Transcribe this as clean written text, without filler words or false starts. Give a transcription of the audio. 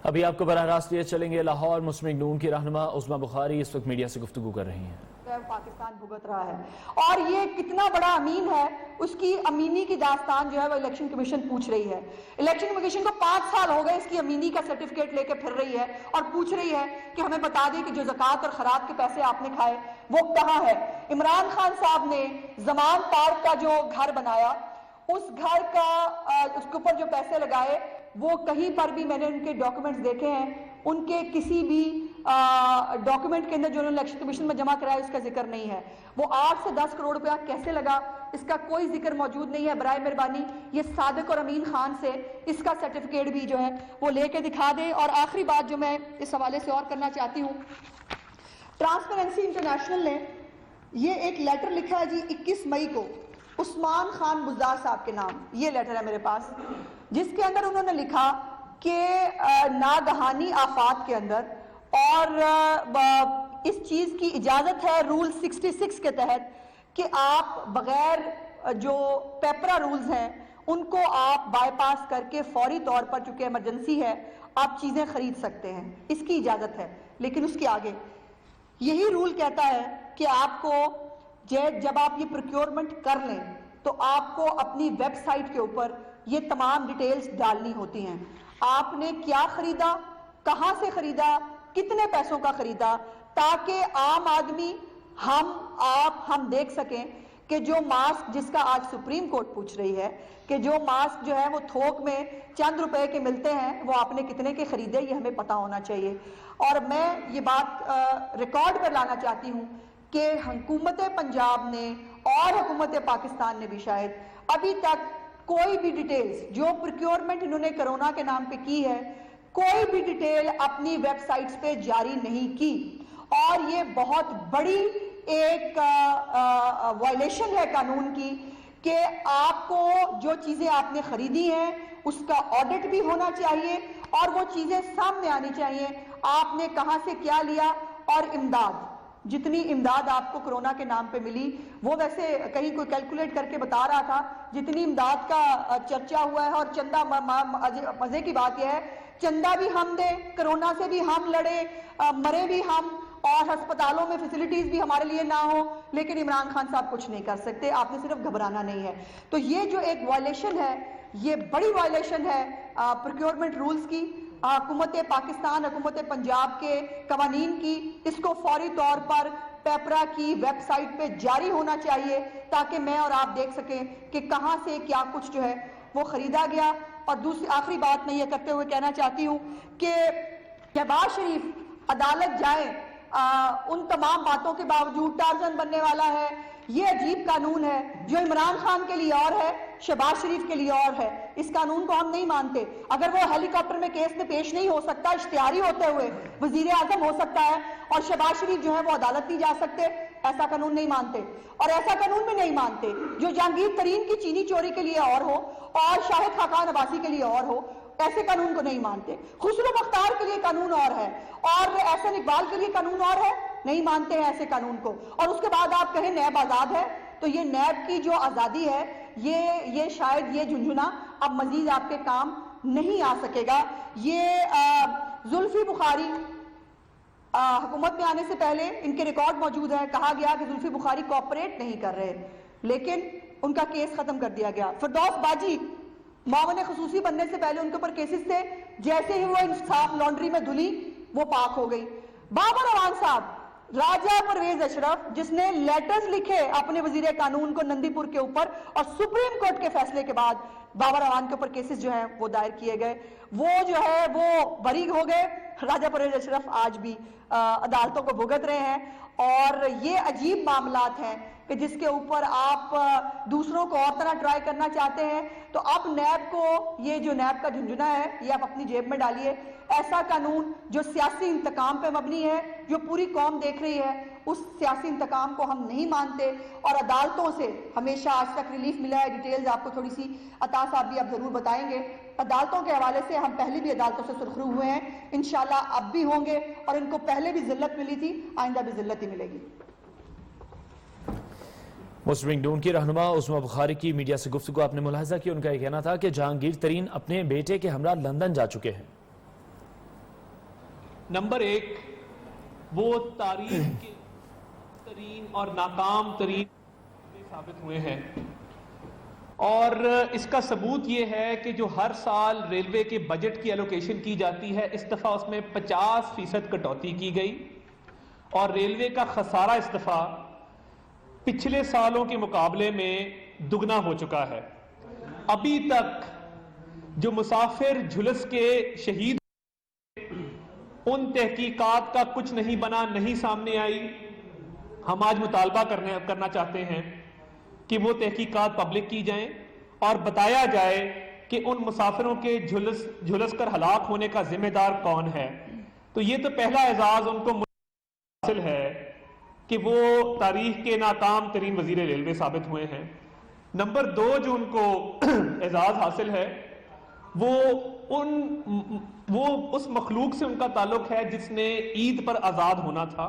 ابھی آپ کو براہ راست لیے چلیں گے لاہور مسلم نون کی رہنما عظمیٰ بخاری اس وقت میڈیا سے گفتگو کر رہی ہیں۔ پاکستان بھگت رہا ہے اور یہ کتنا بڑا امین ہے، اس کی امینی کی داستان جو ہے وہ الیکشن کمیشن پوچھ رہی ہے۔ الیکشن کمیشن کو 5 سال ہو گئے اس کی امینی کا سرٹیفکیٹ لے کے پھر رہی ہے اور پوچھ رہی ہے کہ ہمیں بتا دیں کہ جو زکوٰۃ اور خیرات کے پیسے آپ نے کھائے وہ کہاں ہے۔ عمران خان صاحب نے زمان پارک کا جو گھر بنایا، اس گھر کا اس کے اوپر جو پیسے لگائے، وہ کہیں پر بھی میں نے ان کے ڈاکومنٹس دیکھے ہیں، ان کے کسی بھی ڈاکومنٹ کے اندر جو انہوں نے الیکشن کمیشن میں جمع کرایا اس کا ذکر نہیں ہے۔ وہ 8 سے 10 کروڑ روپیہ کیسے لگا اس کا کوئی ذکر موجود نہیں ہے۔ برائے مہربانی یہ صادق اور امین خان سے اس کا سرٹیفکیٹ بھی جو ہے وہ لے کے دکھا دیں۔ اور آخری بات جو میں اس حوالے سے اور کرنا چاہتی ہوں، ٹرانسپیرنسی انٹرنیشنل نے یہ ایک لیٹر لکھا ہے جی 21 مئی کو عثمان خان بزدار صاحب کے نام، یہ لیٹر ہے میرے پاس، جس کے اندر انہوں نے لکھا کہ ناگہانی آفات کے اندر اور اس چیز کی اجازت ہے رول 66 کے تحت کہ آپ بغیر جو پیپرا رولز ہیں ان کو آپ بائی پاس کر کے فوری طور پر، چونکہ ایمرجنسی ہے، آپ چیزیں خرید سکتے ہیں، اس کی اجازت ہے۔ لیکن اس کے آگے یہی رول کہتا ہے کہ آپ کو جب آپ یہ پروکیورمنٹ کر لیں تو آپ کو اپنی ویب سائٹ کے اوپر یہ تمام ڈیٹیلز ڈالنی ہوتی ہیں۔ آپ نے کیا خریدا، کہاں سے خریدا، کتنے پیسوں کا خریدا، تاکہ عام آدمی، ہم دیکھ سکیں کہ جو ماسک جس کا آج سپریم کورٹ پوچھ رہی ہے کہ جو ماسک جو ہے وہ تھوک میں چند روپے کے ملتے ہیں وہ آپ نے کتنے کے خریدے، یہ ہمیں پتہ ہونا چاہیے۔ اور میں یہ بات ریکارڈ پر لانا چاہتی ہوں کہ حکومت پنجاب نے اور حکومت پاکستان نے بھی شاید ابھی تک کوئی بھی ڈیٹیلز جو پروکیورمنٹ انہوں نے کرونا کے نام پہ کی ہے، کوئی بھی ڈیٹیل اپنی ویب سائٹس پہ جاری نہیں کی۔ اور یہ بہت بڑی ایک وائلیشن ہے قانون کی کہ آپ کو جو چیزیں آپ نے خریدی ہیں اس کا آڈٹ بھی ہونا چاہیے اور وہ چیزیں سامنے آنی چاہیے، آپ نے کہاں سے کیا لیا۔ اور امداد، جتنی امداد آپ کو کرونا کے نام پہ ملی، وہ ویسے کہیں کوئی کیلکولیٹ کر کے بتا رہا تھا، جتنی امداد کا چرچا ہوا ہے، اور چندہ مزے کی بات یہ ہے چندہ بھی ہم دیں، کرونا سے بھی ہم لڑے، مرے بھی ہم، اور ہسپتالوں میں فیسلٹیز بھی ہمارے لیے نہ ہو، لیکن عمران خان صاحب کچھ نہیں کر سکتے، آپ نے صرف گھبرانا نہیں ہے۔ تو یہ جو ایک وائلیشن ہے، یہ بڑی وائلیشن ہے پروکیورمنٹ رولز کی، حکومت پاکستان، حکومت پنجاب کے قوانین کی۔ اس کو فوری طور پر پیپرا کی ویب سائٹ پہ جاری ہونا چاہیے تاکہ میں اور آپ دیکھ سکیں کہ کہاں سے کیا کچھ جو ہے وہ خریدا گیا۔ اور دوسری آخری بات میں یہ کرتے ہوئے کہنا چاہتی ہوں کہ شہباز شریف عدالت جائیں، ان تمام باتوں کے باوجود ٹارزن بننے والا ہے۔ یہ عجیب قانون ہے جو عمران خان کے لیے اور ہے، شہباز شریف کے لیے اور ہے، اس قانون کو ہم نہیں مانتے۔ اگر وہ ہیلی کاپٹر میں کیس میں پیش نہیں ہو سکتا، اشتہاری ہوتے ہوئے وزیر اعظم ہو سکتا ہے، اور شہباز شریف جو ہے وہ عدالت نہیں جا سکتے، ایسا قانون نہیں مانتے۔ اور ایسا قانون بھی نہیں مانتے جو جہانگیر ترین کی چینی چوری کے لیے اور ہو اور شاہد خاقان عباسی کے لیے اور ہو، ایسے قانون کو نہیں مانتے۔ خسرو مختار کے لیے قانون اور ہے اور احسن اقبال کے لیے قانون اور ہے، نہیں مانتے ہیں ایسے قانون کو۔ اور اس کے بعد آپ کہیں نیب آزاد ہے، تو یہ نیب کی جو آزادی ہے، یہ شاید یہ جھنجھنا اب مزید آپ کے کام نہیں آ سکے گا۔ یہ زلفی بخاری حکومت میں آنے سے پہلے ان کے ریکارڈ موجود ہے، کہا گیا کہ زلفی بخاری کوآپریٹ نہیں کر رہے، لیکن ان کا کیس ختم کر دیا گیا۔ فردوس باجی معاون خصوصی بننے سے پہلے ان کے اوپر کیسز تھے، جیسے ہی وہ انصاف لانڈری میں دھلی وہ پاک ہو گئی۔ بابر اعوان صاحب، راجہ پرویز اشرف جس نے لیٹرز لکھے اپنے وزیر قانون کو نندی پور کے اوپر، اور سپریم کورٹ کے فیصلے کے بعد بابر اعوان کے اوپر کیسز جو ہیں وہ دائر کیے گئے، وہ جو ہے وہ بری ہو گئے۔ راجہ پرویز اشرف آج بھی عدالتوں کو بھگت رہے ہیں، اور یہ عجیب معاملات ہیں کہ جس کے اوپر آپ دوسروں کو اور طرح ٹرائی کرنا چاہتے ہیں۔ تو اب نیب کو، یہ جو نیب کا جھنجھنا ہے یہ آپ اپنی جیب میں ڈالیے۔ ایسا قانون جو سیاسی انتقام پہ مبنی ہے، جو پوری قوم دیکھ رہی ہے، اس سیاسی انتقام کو ہم نہیں مانتے، اور عدالتوں سے ہمیشہ آج تک ریلیف ملا ہے۔ ڈیٹیلز آپ کو تھوڑی سی عطا صاحب بھی اب ضرور بتائیں گے۔ عدالتوں کے حوالے سے ہم پہلے بھی عدالتوں سے سرخرو ہوئے ہیں، انشاءاللہ اب بھی ہوں گے، اور ان کو پہلے بھی ذلت ملی تھی، آئندہ بھی ذلت ہی ملے گی۔ مسلم نون کی رہنما عظمیٰ بخاری کی میڈیا سے گفتگو آپ نے ملاحظہ کی، ان کا یہ کہنا تھا کہ جہانگیر ترین اپنے بیٹے کے ہمراہ لندن جا چکے ہیں۔ نمبر 1 وہ تاریخ کے ترین اور ناکام ترین ثابت ہوئے ہیں، اور اس کا ثبوت یہ ہے کہ جو ہر سال ریلوے کے بجٹ کی ایلوکیشن کی جاتی ہے، اس دفعہ اس میں 50% کٹوتی کی گئی اور ریلوے کا خسارہ اس دفعہ پچھلے سالوں کے مقابلے میں دگنا ہو چکا ہے۔ ابھی تک جو مسافر جھلس کے شہید ان تحقیقات کا کچھ نہیں بنا، نہیں سامنے آئی۔ ہم آج مطالبہ کرنا چاہتے ہیں کہ وہ تحقیقات پبلک کی جائیں اور بتایا جائے کہ ان مسافروں کے جھلس کر ہلاک ہونے کا ذمہ دار کون ہے۔ تو یہ تو پہلا اعزاز ان کو حاصل ہے کہ وہ تاریخ کے ناکام ترین وزیر ریلوے ثابت ہوئے ہیں۔ نمبر 2 جو ان کو اعزاز حاصل ہے وہ اس مخلوق سے ان کا تعلق ہے جس نے عید پر آزاد ہونا تھا۔